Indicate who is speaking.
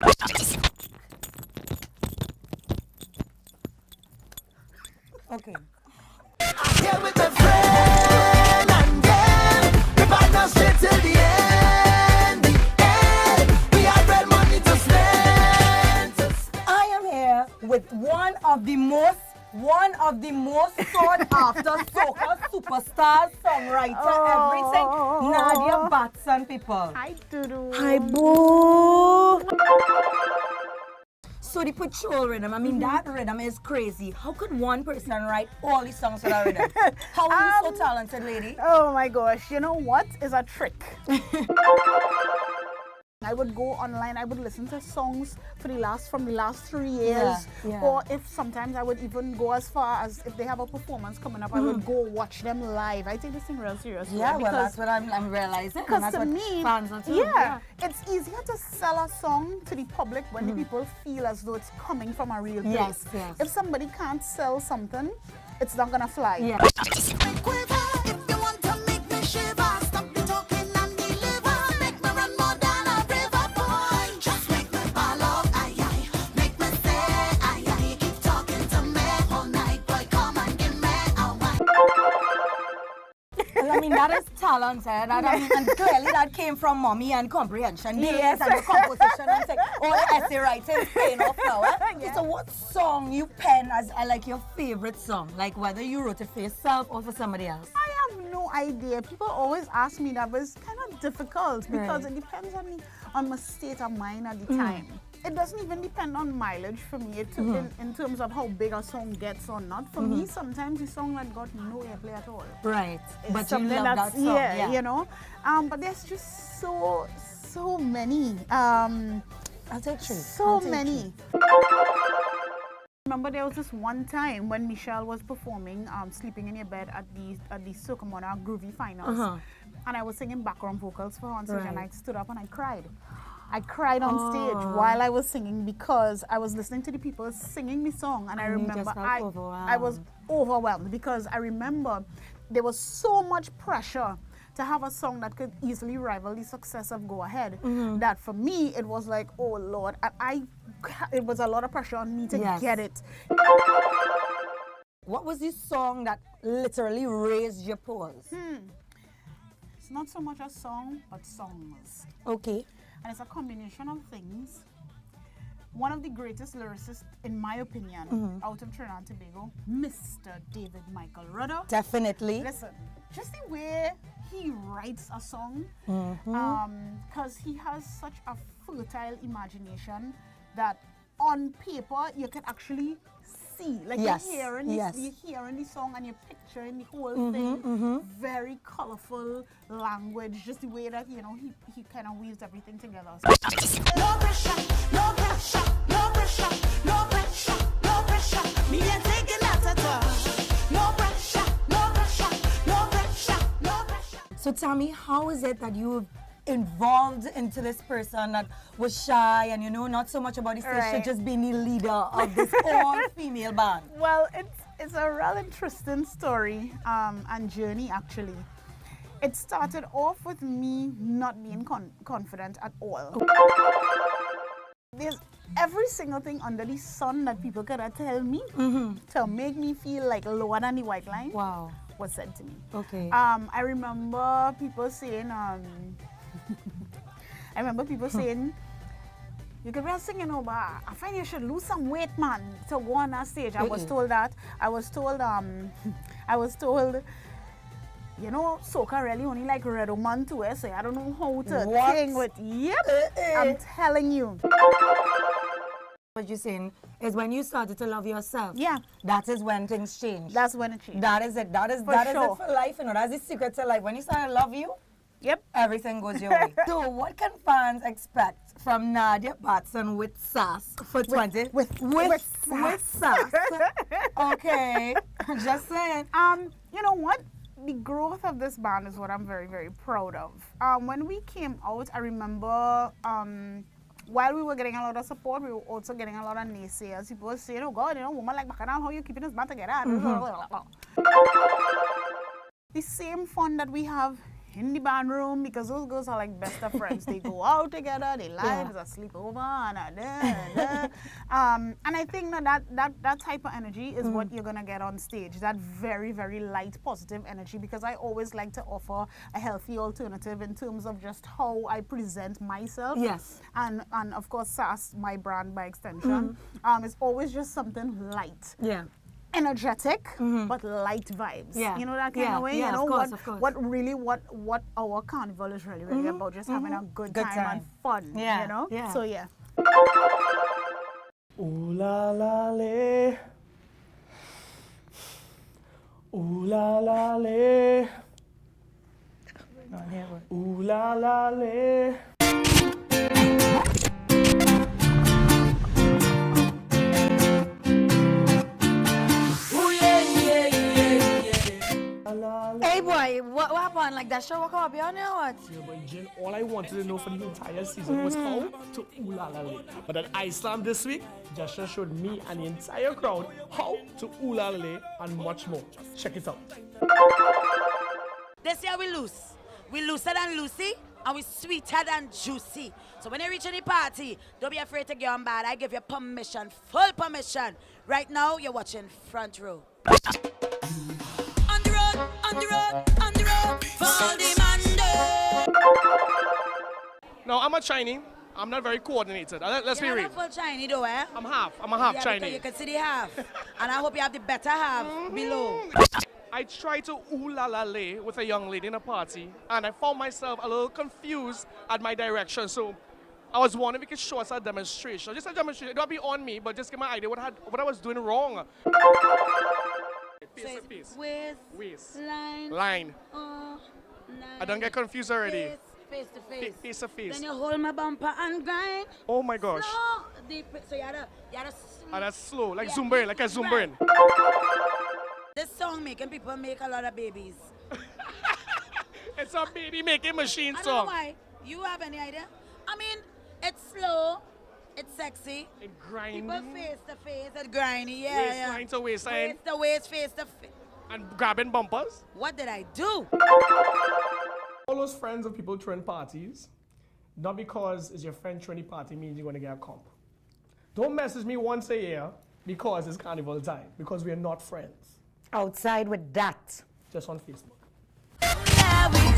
Speaker 1: Okay.
Speaker 2: Here with a friend and then we partner straight till the end. We have real money to spend.
Speaker 1: I am here with one of the most sought after soca superstars, songwriter, everything. Nadia Batson, people.
Speaker 3: Hi, Dudu.
Speaker 1: Hi, boo. So the patrol rhythm, I mean, that rhythm is crazy. How could one person write all these songs for that rhythm? How are you so talented, lady?
Speaker 3: Oh my gosh, you know what is a trick? I would go online, I would listen to songs from the last 3 years.
Speaker 1: Yeah.
Speaker 3: Or if sometimes I would even go as far as if they have a performance coming up, I would go watch them live. I take this thing real seriously.
Speaker 1: Yeah, well, that's what I'm realizing.
Speaker 3: Because
Speaker 1: That's
Speaker 3: to
Speaker 1: what
Speaker 3: me,
Speaker 1: fans are too.
Speaker 3: yeah, it's easier to sell a song to the public when the people feel as though it's coming from a real place.
Speaker 1: Yes, yes.
Speaker 3: If somebody can't sell something, it's not gonna fly.
Speaker 1: Yeah. I mean, that is talent, and clearly that came from mommy and comprehension days
Speaker 3: Yes.
Speaker 1: and the composition and thing. All the essay writing paying off now.
Speaker 3: Yeah.
Speaker 1: So what song you pen as like your favorite song? Like whether you wrote it for yourself or for somebody else?
Speaker 3: I have no idea. People always ask me that, but it's kind of difficult because
Speaker 1: Right.
Speaker 3: it depends on my state of mind at the time. It doesn't even depend on mileage for me in terms of how big a song gets or not. For me, sometimes the song that got no airplay at all.
Speaker 1: Right.
Speaker 3: It's
Speaker 1: But you
Speaker 3: something
Speaker 1: love that
Speaker 3: that's,
Speaker 1: song.
Speaker 3: yeah, you know. But there's just so many.
Speaker 1: I'll take three.
Speaker 3: So many. Remember there was this one time when Michelle was performing Sleeping in Your Bed at the Circumona Groovy Finals. And I was singing background vocals for her on stage, and I stood up and I cried. I cried on stage while I was singing because I was listening to the people singing the song, and I
Speaker 1: you just
Speaker 3: remember
Speaker 1: felt overwhelmed.
Speaker 3: I was overwhelmed because I remember there was so much pressure to have a song that could easily rival the success of Go Ahead. That for me it was like, oh Lord, and it was a lot of pressure on me to get it.
Speaker 1: What was the song that literally raised your pulse?
Speaker 3: It's not so much a song, but songs.
Speaker 1: Okay.
Speaker 3: And it's a combination of things. One of the greatest lyricists, in my opinion, out of Trinidad and Tobago, Mr. David Michael Rudder.
Speaker 1: Definitely.
Speaker 3: Listen, just the way he writes a song, because he has such a fertile imagination that on paper you can actually see, like
Speaker 1: Yes,
Speaker 3: you're hearing the song and you're picturing the whole thing. Very colorful language, just the way that he kind of weaves everything together.
Speaker 2: No pressure, no pressure, no pressure, no pressure, no pressure. Me ain't taking that at all. No pressure, no pressure, no pressure, no pressure.
Speaker 1: So tell me, how is it that you've involved into this person that was shy and not so much about the stage to just being the leader of this all-female band?
Speaker 3: Well, it's a real interesting story and journey actually. It started off with me not being confident at all. There's every single thing under the sun that people could tell me to make me feel like lower than the white line.
Speaker 1: Wow.
Speaker 3: Was said to me.
Speaker 1: Okay.
Speaker 3: I remember people saying, you could be singing over, I find you should lose some weight, man, to go on that stage. I was told that. I was told, soca really only like red woman to it, so I don't know how to sing with. Yep, I'm telling you.
Speaker 1: What you're saying is when you started to love yourself.
Speaker 3: Yeah.
Speaker 1: That is when things change.
Speaker 3: That's when it changed.
Speaker 1: That is it. That is
Speaker 3: For
Speaker 1: it
Speaker 3: sure.
Speaker 1: for life. That's the secret to life. When you start to love you,
Speaker 3: Yep.
Speaker 1: everything goes your way. So what can fans expect from Nadia Batson with sass for 20?
Speaker 3: With
Speaker 1: sass. Okay. Just saying.
Speaker 3: You know what? The growth of this band is what I'm very, very proud of. When we came out, I remember while we were getting a lot of support, we were also getting a lot of naysayers. People were saying, oh God, woman like Bacchanal, how are you keeping this band together? The same fun that we have in the band room because those girls are like best of friends. They go out together, they lie, there's a sleepover, and I think that type of energy is what you're gonna get on stage. That very, very light, positive energy, because I always like to offer a healthy alternative in terms of just how I present myself.
Speaker 1: Yes.
Speaker 3: And of course, SAS, my brand by extension, is always just something light.
Speaker 1: Yeah.
Speaker 3: Energetic, but light vibes.
Speaker 1: Yeah.
Speaker 3: You know that kind of way?
Speaker 1: Yeah,
Speaker 3: you know,
Speaker 1: of course.
Speaker 3: what our carnival is really about, just having a good time and fun.
Speaker 1: Yeah,
Speaker 3: You know?
Speaker 1: yeah.
Speaker 3: So yeah.
Speaker 4: Ooh la la lay. Ooh la la lay. Ooh la la lay.
Speaker 1: Hey boy, what happened? Like that show come up here now or what?
Speaker 4: Yeah, but Jen, all I wanted to know for the entire season was how to ooh la la lay. But at Iceland this week, Joshua showed me and the entire crowd how to ooh la la lay and much more. Check it out.
Speaker 5: This year we loose. We looser than Lucy and we sweeter than juicy. So when you reach any party, don't be afraid to get on bad. I give you permission, full permission. Right now, you're watching Front Row. On the road, on the road, on the road, for the Mando.
Speaker 4: Now, I'm a Chinese. I'm not very coordinated. Let's be
Speaker 5: You're
Speaker 4: real.
Speaker 5: not full Chinese though, eh?
Speaker 4: I'm a half
Speaker 5: Yeah,
Speaker 4: Chinese.
Speaker 5: because you can see the half. And I hope you have the better half below.
Speaker 4: I tried to ooh la la lay with a young lady in a party, and I found myself a little confused at my direction. So I was wondering if we could show us a demonstration. Just a demonstration. Don't be on me, but just give me an idea what I was doing wrong. Face to face. Waist.
Speaker 5: Line.
Speaker 4: Line.
Speaker 5: Line.
Speaker 4: I don't get confused already.
Speaker 5: Face to face.
Speaker 4: Face to face.
Speaker 5: Then you hold my bumper and grind.
Speaker 4: Oh my gosh.
Speaker 5: No, deep. So you gotta
Speaker 4: And that's slow, like
Speaker 5: Yeah,
Speaker 4: Zumba in, like a Zumba
Speaker 5: right.
Speaker 4: in.
Speaker 5: This song making people make a lot of babies.
Speaker 4: It's a baby making machine
Speaker 5: I don't know
Speaker 4: song.
Speaker 5: why. You have any idea? I mean, it's slow, it's sexy.
Speaker 4: It grind.
Speaker 5: People face to face, it's grindy, yeah.
Speaker 4: Waistline to waistline.
Speaker 5: Waist to waist, face to face.
Speaker 4: And grabbing bumpers.
Speaker 5: What did I do?
Speaker 4: All those friends of people throwing parties, not because it's your friend throwing a party means you're going to get a comp. Don't message me once a year because it's carnival time, because we are not friends.
Speaker 1: Outside with that.
Speaker 4: Just on Facebook.
Speaker 5: Yeah, we